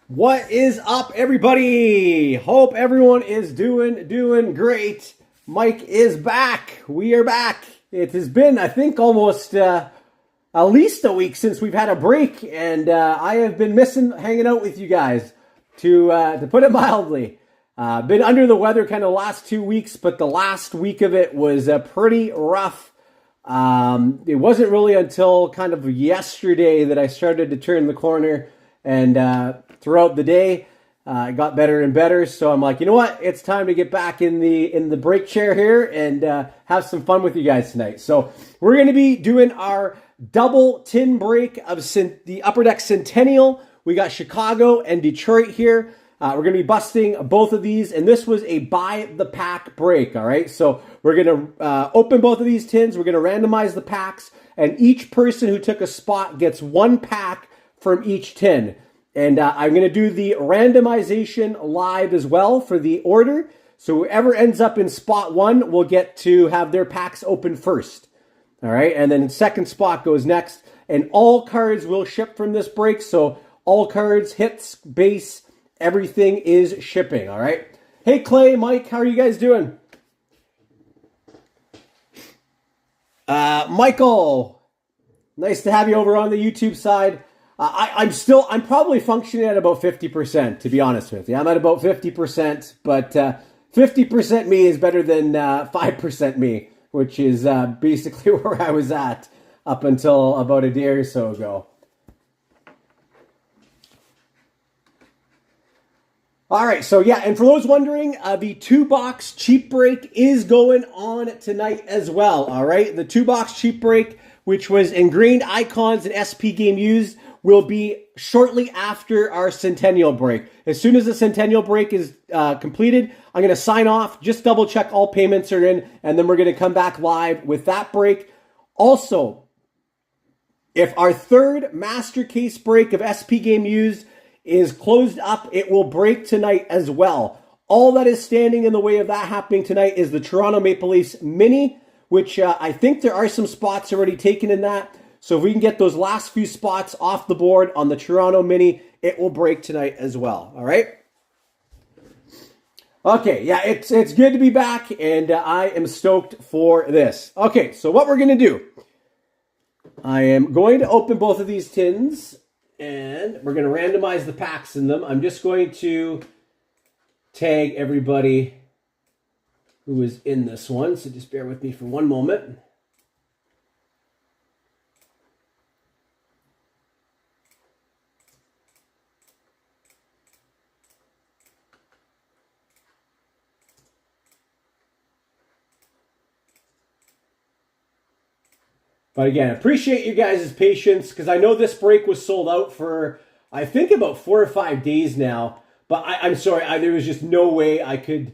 What is up, everybody? Hope everyone is doing great. Mike is back. We are back. It has been, I think, almost at least a week since we've had a break, and I have been missing hanging out with you guys, to put it mildly. Been under the weather kind of the last 2 weeks, but the last week of it was pretty rough. It wasn't really until kind of yesterday that I started to turn the corner, and throughout the day, it got better and better. So I'm like, you know what? It's time to get back in the break chair here and have some fun with you guys tonight. So we're going to be doing our double tin break of the Upper Deck Centennial. We got Chicago and Detroit here. We're going to be busting both of these, and this was a buy the pack break, all right? So we're going to open both of these tins. We're going to randomize the packs, and each person who took a spot gets one pack from each tin. And I'm going to do the randomization live as well for the order. So whoever ends up in spot one will get to have their packs open first. All right, and then second spot goes next. And all cards will ship from this break. So all cards, hits, base, everything is shipping. All right. Hey, Clay, Mike, how are you guys doing? Michael, nice to have you over on the YouTube side. I'm probably functioning at about 50%, to be honest with you. I'm at about 50%, but 50% me is better than 5% me, which is basically where I was at up until about a day or so ago. All right, so yeah, and for those wondering, the 2-box cheap break is going on tonight as well, all right? The 2-box cheap break, which was Ingrained Icons and SP Game Used, will be shortly after our Centennial break. As soon as the Centennial break is completed, I'm going to sign off, just double check all payments are in, and then we're going to come back live with that break. Also, if our third master case break of SP Game Used is closed up, it will break tonight as well. All that is standing in the way of that happening tonight is the Toronto Maple Leafs Mini, which I think there are some spots already taken in that. So if we can get those last few spots off the board on the Toronto Mini, it will break tonight as well. All right? Okay, yeah, it's good to be back, and I am stoked for this. Okay, so what we're going to do, I am going to open both of these tins, and we're going to randomize the packs in them. I'm just going to tag everybody who is in this one, so just bear with me for one moment. But again, appreciate you guys' patience, because I know this break was sold out for, I think, about 4 or 5 days now. But I'm sorry, there was just no way I could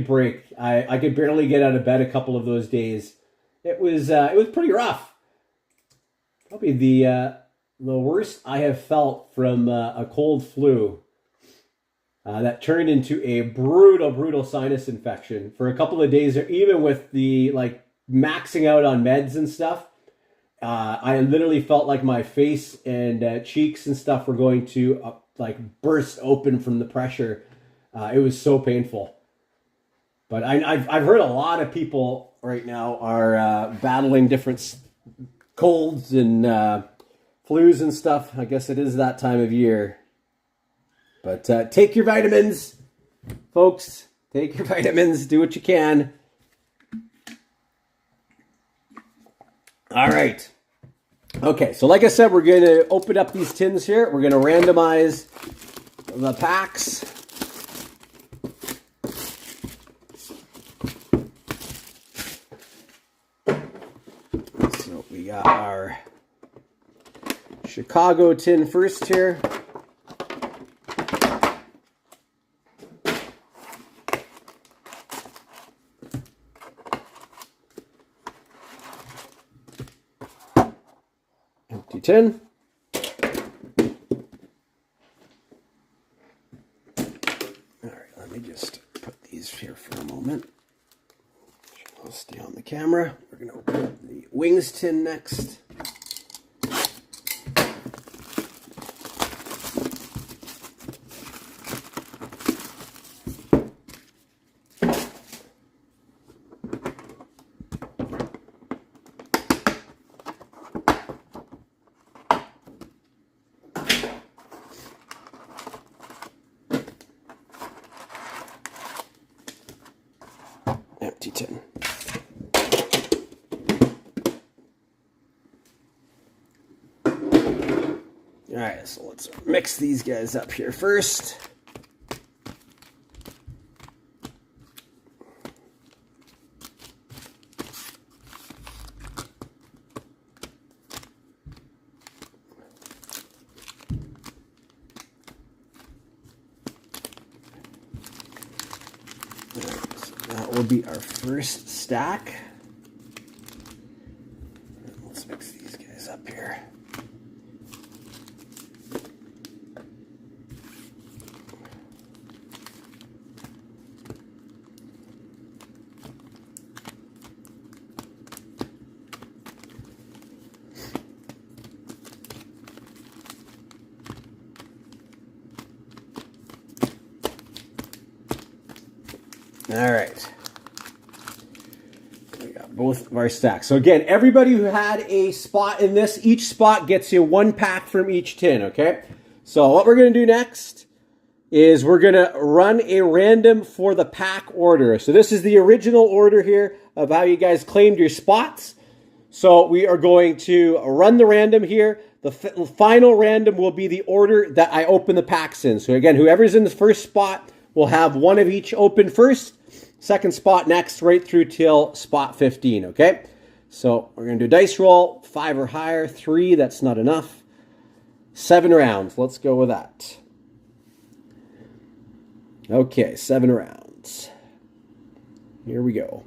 break. I could barely get out of bed a couple of those days. It was pretty rough. Probably the worst I have felt from a cold flu that turned into a brutal sinus infection for a couple of days, or even with the maxing out on meds and stuff. I literally felt like my face and cheeks and stuff were going to burst open from the pressure. It was so painful. But I've heard a lot of people right now are battling different colds and flus and stuff. I guess it is that time of year. But take your vitamins, folks. Take your vitamins. Do what you can. All right. Okay, so like I said, we're going to open up these tins here. We're going to randomize the packs. So we got our Chicago tin first here. Empty tin. All right, let me just put these here for a moment. I'll stay on the camera. We're going to open the wings tin next. empty tin. All right, so let's mix these guys up here first. That will be our first stack. Let's mix these guys up here. All right. We got both of our stacks. So again, everybody who had a spot in this, each spot gets you one pack from each tin, okay? So what we're going to do next is we're going to run a random for the pack order. So this is the original order here of how you guys claimed your spots. So we are going to run the random here. The final random will be the order that I open the packs in. So again, whoever's in the first spot will have one of each open first. Second spot next, right through till spot 15, okay? So we're going to do dice roll, 5 or higher, 3, that's not enough. 7 rounds, let's go with that. Okay, 7 rounds. Here we go.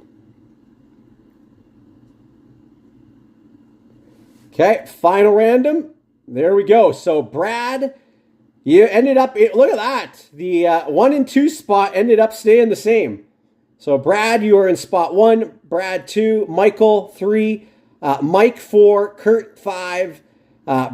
Okay, final random. There we go. So Brad, you ended up, look at that. The 1 and 2 spot ended up staying the same. So Brad, you are in spot 1, Brad 2, Michael 3, Mike 4, Kurt 5,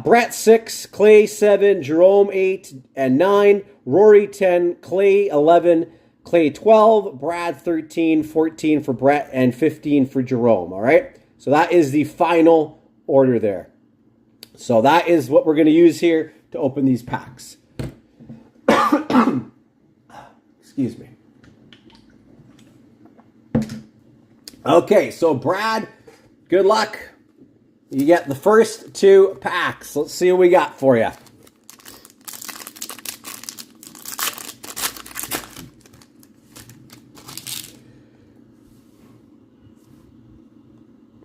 Brett 6, Clay 7, Jerome 8 and 9, Rory 10, Clay 11, Clay 12, Brad 13, 14 for Brett, and 15 for Jerome, all right? So that is the final order there. So that is what we're going to use here to open these packs. Excuse me. Okay, so Brad, good luck. You get the first 2 packs. Let's see what we got for you.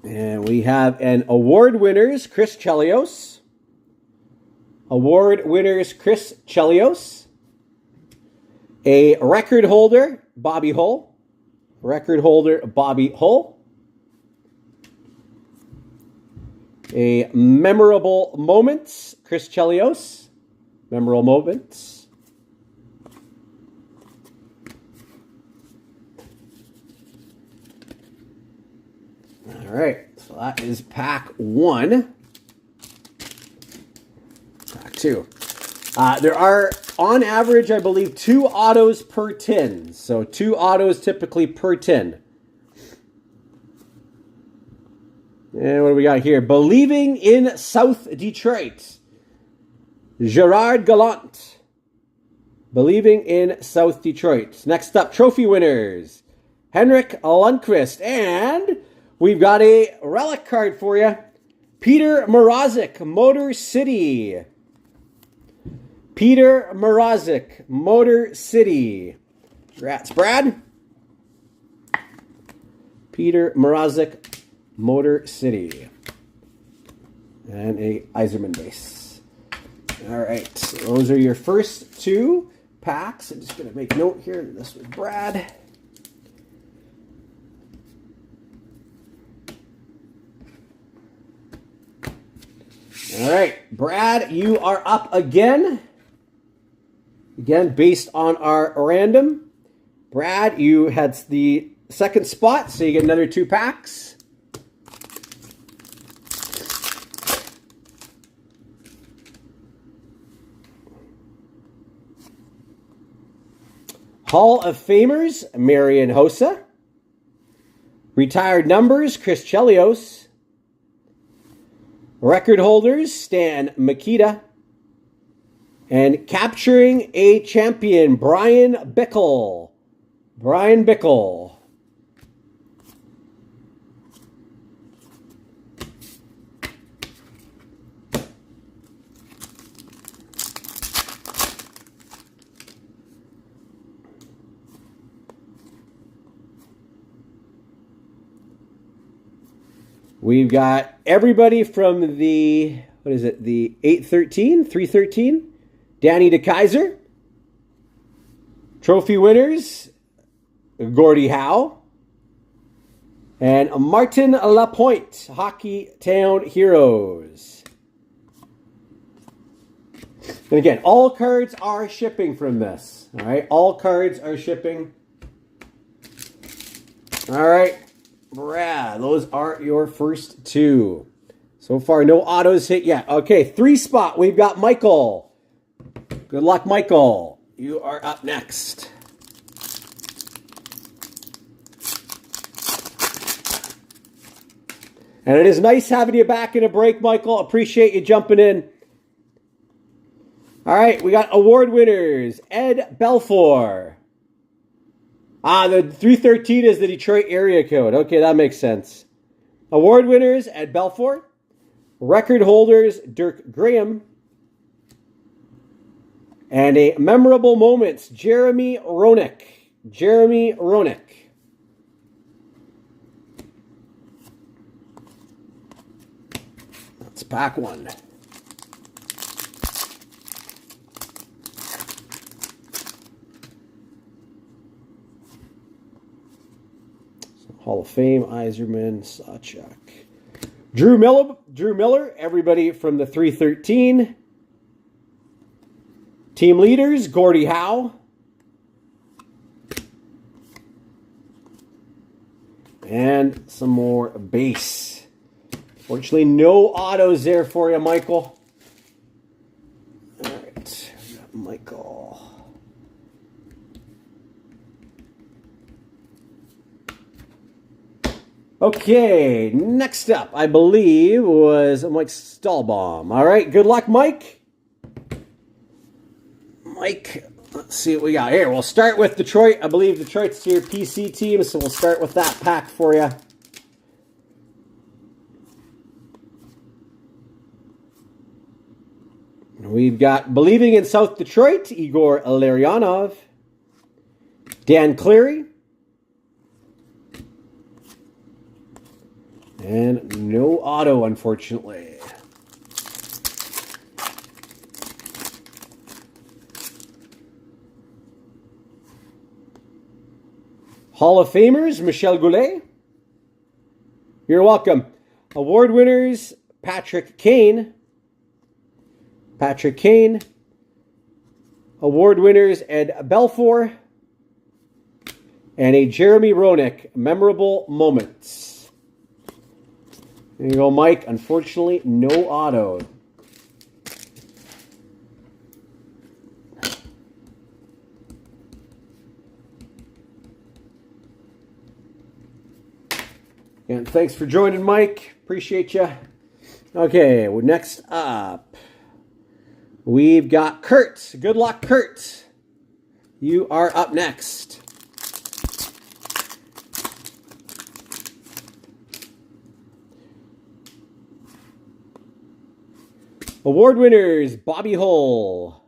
And we have an award winners, Chris Chelios. Award winners, Chris Chelios. A record holder, Bobby Hull. Record holder, Bobby Hull. A memorable moments, Chris Chelios. Memorable moments. All right, so that is pack 1. Pack 2. There are, on average, I believe, 2 autos per tin. So 2 autos typically per tin. And what do we got here? Believing in South Detroit. Gerard Gallant. Believing in South Detroit. Next up, trophy winners. Henrik Lundqvist. And we've got a relic card for you. Peter Mrazek, Motor City. Peter Mrazek, Motor City. Congrats, Brad. Peter Mrazek, Motor City. And a Iserman base. All right, so those are your first 2 packs. I'm just going to make note here that this was Brad. All right, Brad, you are up again. Again, based on our random. Brad, you had the second spot, so you get another 2 packs. Hall of Famers, Marian Hossa. Retired numbers, Chris Chelios. Record holders, Stan Mikita. And capturing a champion, Brian Bickle. Brian Bickle. We've got everybody from the, what is it, the 813, 313, Danny DeKaiser. Trophy winners, Gordie Howe. And Martin Lapointe, Hockey Town Heroes. And again, all cards are shipping from this. All right, all cards are shipping. All right, Brad, those are your first two. So far, no autos hit yet. Okay, 3 spot. We've got Michael. Good luck, Michael. You are up next. And it is nice having you back in a break, Michael. Appreciate you jumping in. All right, we got award winners. Ed Belfour. The 313 is the Detroit area code. Okay, that makes sense. Award winners, Ed Belfour. Record holders, Dirk Graham. And a memorable moments, Jeremy Roenick. Jeremy Roenick. That's pack one. Hall of Fame, Yzerman, Sawchuk. Drew Miller, everybody from the 313. Team leaders, Gordie Howe. And some more base. Fortunately, no autos there for you, Michael. All right, we got Michael. Okay, next up, I believe, was Mike Stahlbaum. All right, good luck, Mike. Mike, let's see what we got here. We'll start with Detroit. I believe Detroit's your PC team, so we'll start with that pack for you. We've got Believing in South Detroit, Igor Larionov. Dan Cleary. And no auto, unfortunately. Hall of Famers, Michel Goulet. You're welcome. Award winners, Patrick Kane. Patrick Kane. Award winners, Ed Belfour. And a Jeremy Roenick, memorable moments. There you go, Mike. Unfortunately, no auto. And thanks for joining, Mike. Appreciate you. Okay, well, next up, we've got Kurt. Good luck, Kurt. You are up next. Award winners, Bobby Hull.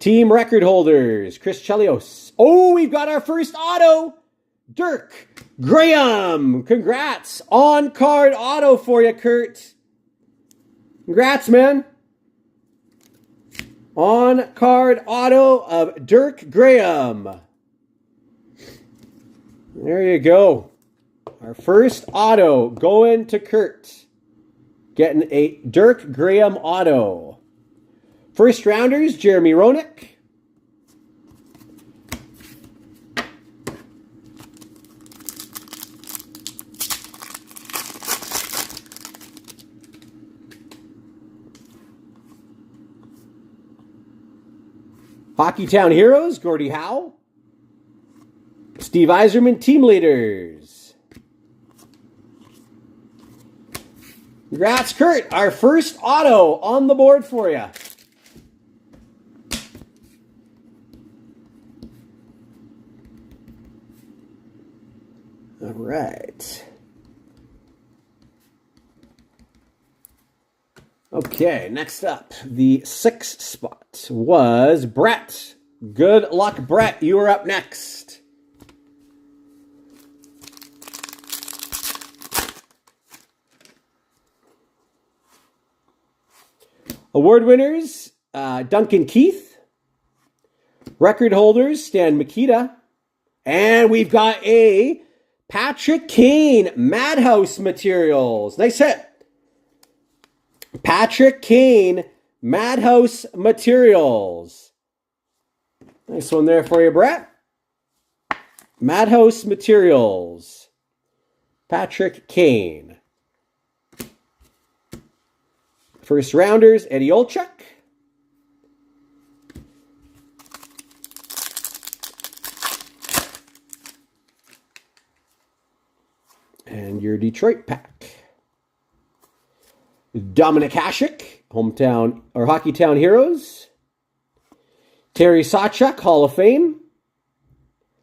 Team record holders, Chris Chelios. Oh, we've got our first auto. Dirk Graham. Congrats. On-card auto for you, Kurt. Congrats, man. On-card auto of Dirk Graham. There you go. Our first auto going to Kurt. Getting a Dirk Graham auto. First rounders, Jeremy Roenick. Hockey Town Heroes, Gordie Howe. Steve Yzerman, team leaders. Congrats, Kurt. Our first auto on the board for you. All right. Okay, next up, the 6th spot was Brett. Good luck, Brett. You are up next. Award winners, Duncan Keith. Record holders, Stan Mikita. And we've got a Patrick Kane Madhouse Materials. Nice hit. Patrick Kane Madhouse Materials. Nice one there for you, Brett. Madhouse Materials. Patrick Kane. First rounders, Eddie Olczyk. And your Detroit pack. Dominic Hasek, hometown or Hockeytown Heroes. Terry Sawchuk, Hall of Fame.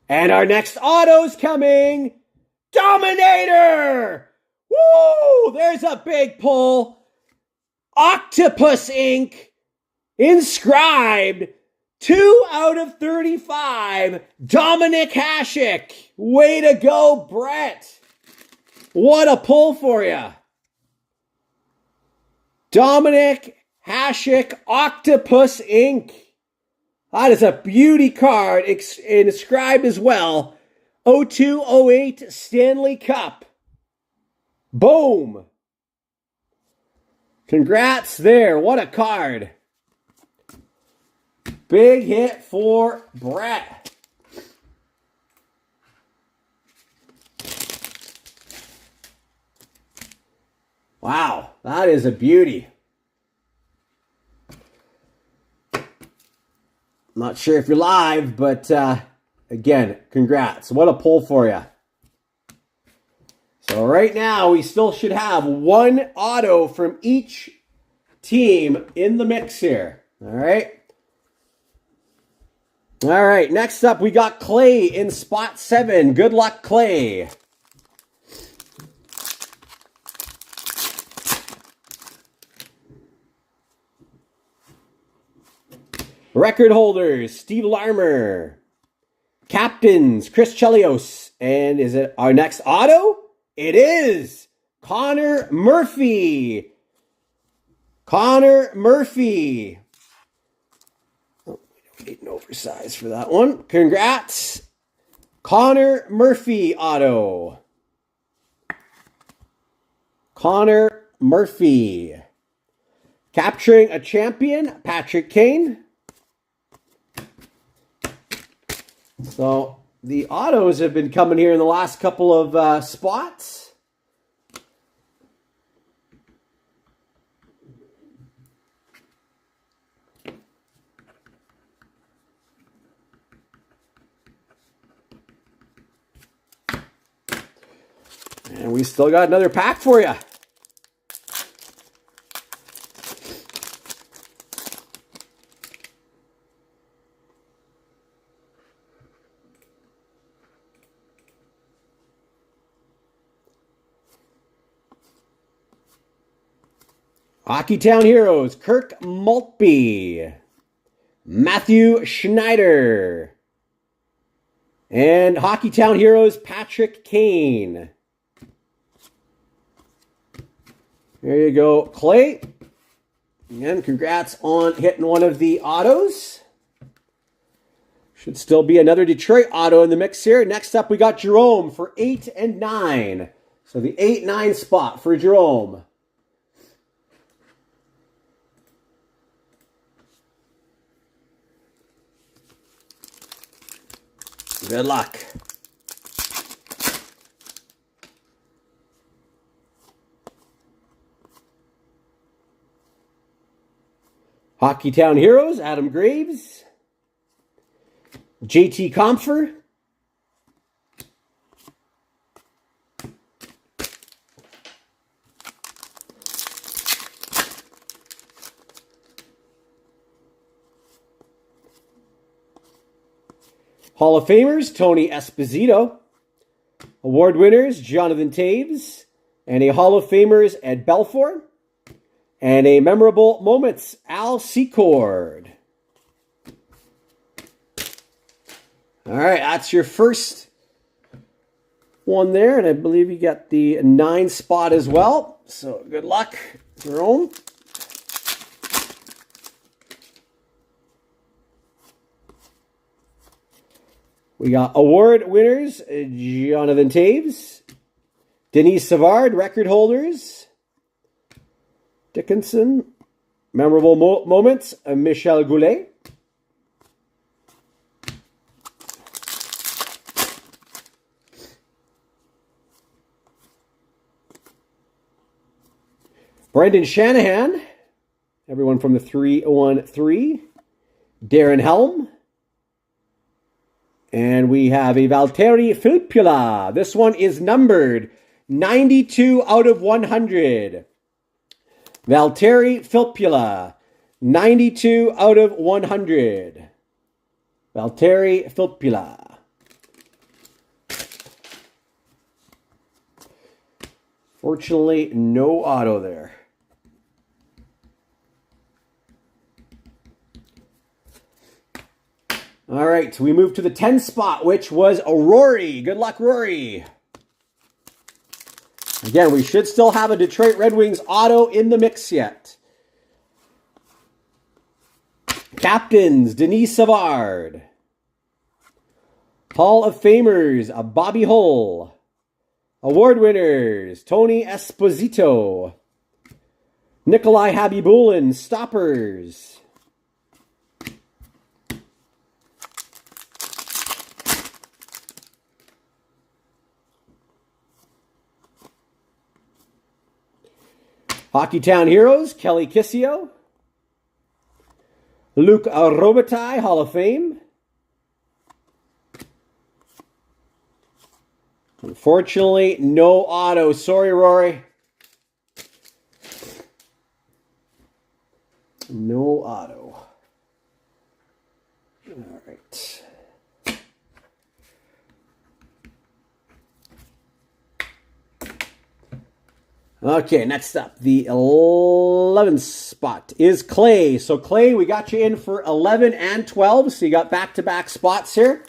And our next auto's coming. Dominator! Woo! There's a big pull. Octopus ink. Inscribed. 2 out of 35. Dominic Hasek. Way to go, Brett. What a pull for you. Dominic Hasek Octopus ink. That is a beauty card, inscribed as well. 02-08 Stanley Cup. Boom. Congrats there. What a card. Big hit for Brett. Wow, that is a beauty. Not sure if you're live, but again, congrats. What a pull for you. So right now, we still should have one auto from each team in the mix here. All right. All right, next up, we got Clay in spot 7. Good luck, Clay. Record holders, Steve Larmer. Captains, Chris Chelios. And is it our next auto? It is Connor Murphy. Connor Murphy. Oh, we need an oversize for that one. Congrats. Connor Murphy auto. Connor Murphy. Capturing a champion, Patrick Kane. So the autos have been coming here in the last couple of spots. And we still got another pack for you. Hockeytown Heroes, Kirk Maltby, Matthew Schneider, and Hockeytown Heroes, Patrick Kane. There you go, Clay. Again, congrats on hitting one of the autos. Should still be another Detroit auto in the mix here. Next up, we got Jerome for 8 and 9. So the 8-9 spot for Jerome. Good luck. Hockeytown Heroes, Adam Graves. JT Compher. Hall of Famers, Tony Esposito. Award winners, Jonathan Taves. And a Hall of Famers, Ed Belfour. And a Memorable Moments, Al Secord. All right, that's your first one there. And I believe you got the 9 spot as well. So good luck, Jerome. We got award winners, Jonathan Taves, Denise Savard, record holders, Dickinson, memorable moments, Michel Goulet. Brendan Shanahan, everyone from the 313, Darren Helm. And we have a Valtteri Filppula. This one is numbered 92 out of 100. Valtteri Filppula, 92 out of 100. Valtteri Filppula. Fortunately, no auto there. All right, so we move to the 10 spot, which was a Rory. Good luck, Rory. Again, we should still have a Detroit Red Wings auto in the mix yet. Captains, Denise Savard. Hall of Famers, Bobby Hull. Award winners, Tony Esposito. Nikolai Habibulin, Stoppers. Hockeytown Heroes, Kelly Kissio. Luke Robitaille, Hall of Fame. Unfortunately, no auto. Sorry, Rory. No auto. All right. Okay, next up, the 11th spot is Clay. So, Clay, we got you in for 11 and 12, so you got back-to-back spots here.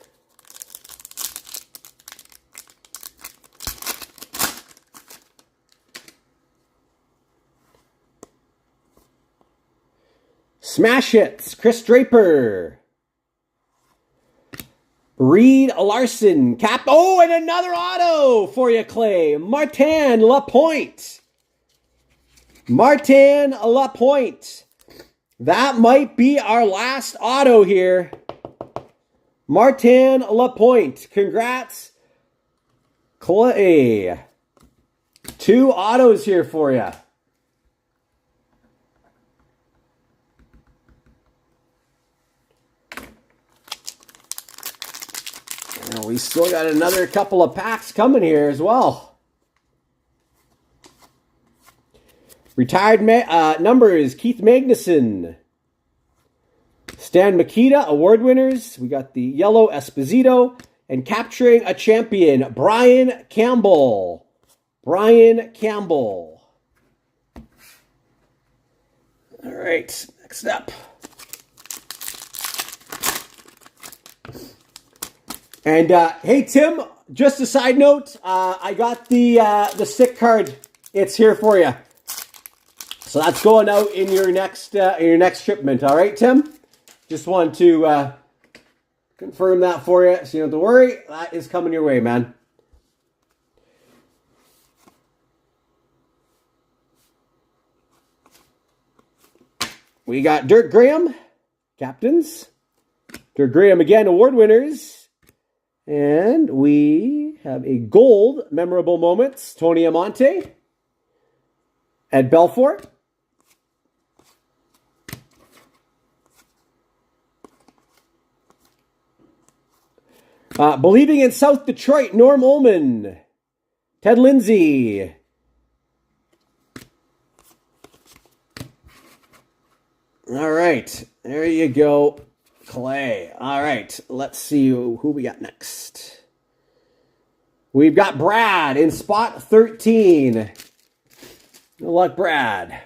Smash Hits, Chris Draper. Reed Larson, cap. Oh, and another auto for you, Clay. Martin Lapointe. Martin Lapointe. That might be our last auto here. Martin Lapointe. Congrats, Clay. 2 autos here for you. And we still got another couple of packs coming here as well. Retired numbers, Keith Magnuson. Stan Mikita, award winners. We got the yellow Esposito. And capturing a champion, Brian Campbell. Brian Campbell. All right, next up. And hey, Tim, just a side note, I got the stick card. It's here for you. So that's going out in your next shipment. All right, Tim? Just want to confirm that for you, so you don't have to worry. That is coming your way, man. We got Dirk Graham, captains. Dirk Graham again, award winners. And we have a gold memorable moments, Tony Amonte. Ed Belfour. Believing in South Detroit, Norm Ullman. Ted Lindsay. All right, there you go, Clay. All right, let's see who we got next. We've got Brad in spot 13. Good luck, Brad.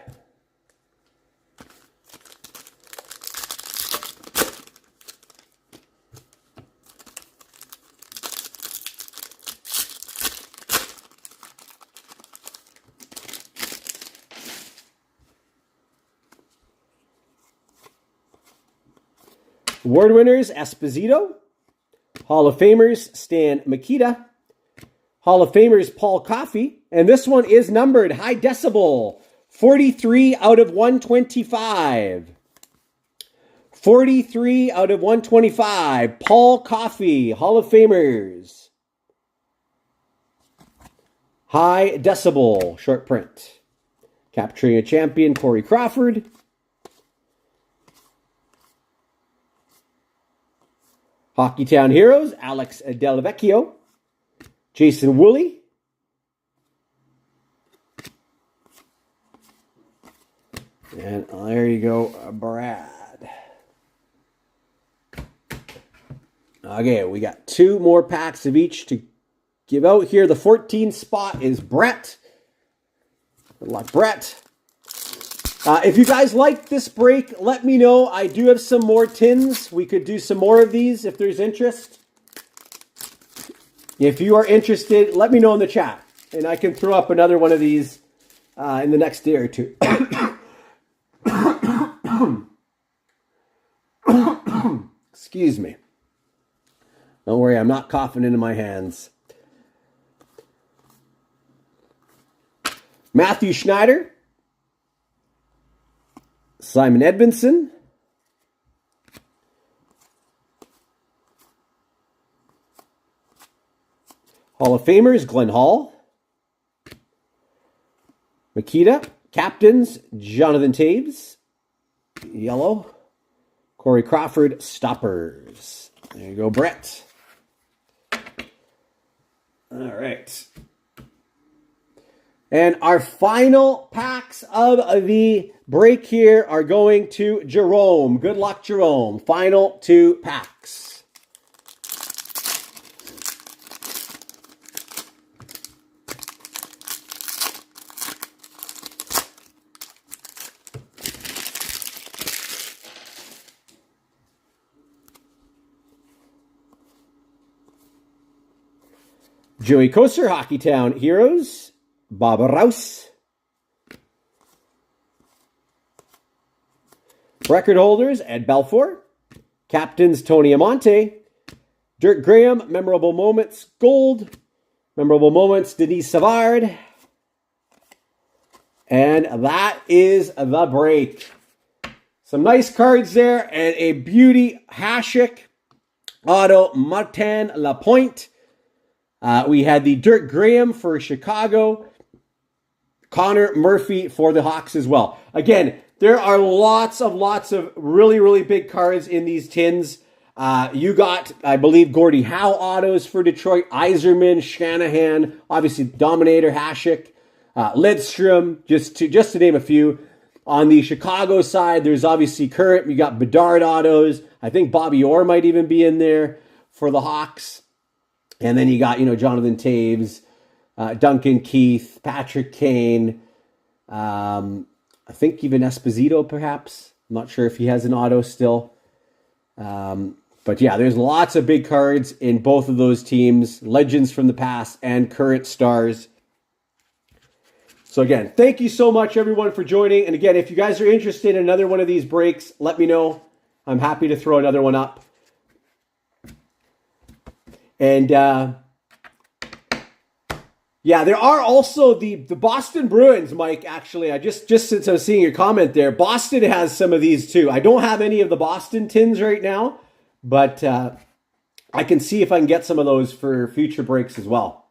Award winners, Esposito, Hall of Famers, Stan Mikita. Hall of Famers, Paul Coffey. And this one is numbered high decibel, 43 out of 125. 43 out of 125. Paul Coffey, Hall of Famers. High decibel, short print. Capturing a champion, Corey Crawford. Hockeytown Heroes, Alex Delvecchio. Jason Woolley. And there you go, Brad. Okay, we got 2 more packs of each to give out here. The 14th spot is Brett. Good luck, Brett. If you guys like this break, let me know. I do have some more tins. We could do some more of these if there's interest. If you are interested, let me know in the chat. And I can throw up another one of these in the next day or two. Excuse me. Don't worry, I'm not coughing into my hands. Matthew Schneider. Simon Edvinsson. Hall of Famers, Glenn Hall. Makita. Captains, Jonathan Taves. Yellow. Corey Crawford, Stoppers. There you go, Brett. All right. And our final packs of the break here are going to Jerome. Good luck, Jerome. Final 2 packs. Joey Koser, Hockeytown Heroes. Bob Rouse. Record holders, Ed Belfour. Captains, Tony Amonte. Dirk Graham, Memorable Moments, Gold. Memorable Moments, Denise Savard. And that is the break. Some nice cards there and a beauty Hasek auto Martin Lapointe. We had the Dirk Graham for Chicago. Connor Murphy for the Hawks as well. Again, there are lots of really, really big cards in these tins. You got, I believe, Gordie Howe autos for Detroit. Yzerman, Shanahan, obviously Dominator, Hasek, Lidstrom, just to name a few. On the Chicago side, there's obviously current. You got Bedard autos. I think Bobby Orr might even be in there for the Hawks. And then you got, Jonathan Taves, Duncan Keith, Patrick Kane, I think even Esposito, perhaps. I'm not sure if he has an auto still. But yeah, there's lots of big cards in both of those teams, legends from the past and current stars. So again, thank you so much, everyone, for joining. And again, if you guys are interested in another one of these breaks, let me know. I'm happy to throw another one up. And yeah, there are also the Boston Bruins, Mike, actually. I just since I was seeing your comment there, Boston has some of these too. I don't have any of the Boston tins right now, but I can see if I can get some of those for future breaks as well.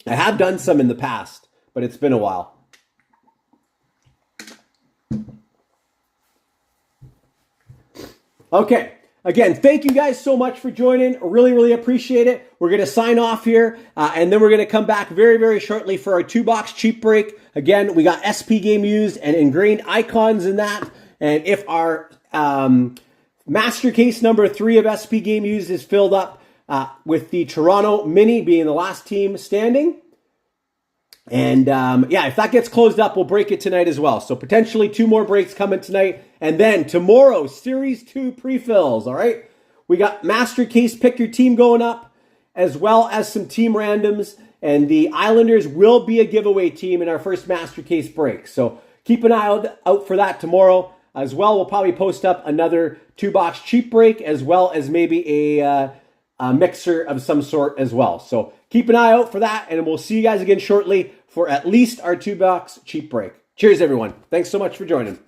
I have done some in the past, but it's been a while. Okay. Again, thank you guys so much for joining. Really, really appreciate it. We're going to sign off here, and then we're going to come back very, very shortly for our 2-box cheap break. Again, we got SP Game Used and ingrained icons in that. And if our master case number 3 of SP Game Used is filled up with the Toronto Mini being the last team standing, and yeah, if that gets closed up, we'll break it tonight as well. So potentially 2 more breaks coming tonight. And then tomorrow, Series 2 pre-fills, all right? We got Master Case Pick Your Team going up, as well as some team randoms. And the Islanders will be a giveaway team in our first Master Case break. So keep an eye out for that tomorrow. As well, we'll probably post up another 2-box cheap break, as well as maybe a a mixer of some sort as well. So keep an eye out for that, and we'll see you guys again shortly for at least our $2 cheap break. Cheers, everyone. Thanks so much for joining.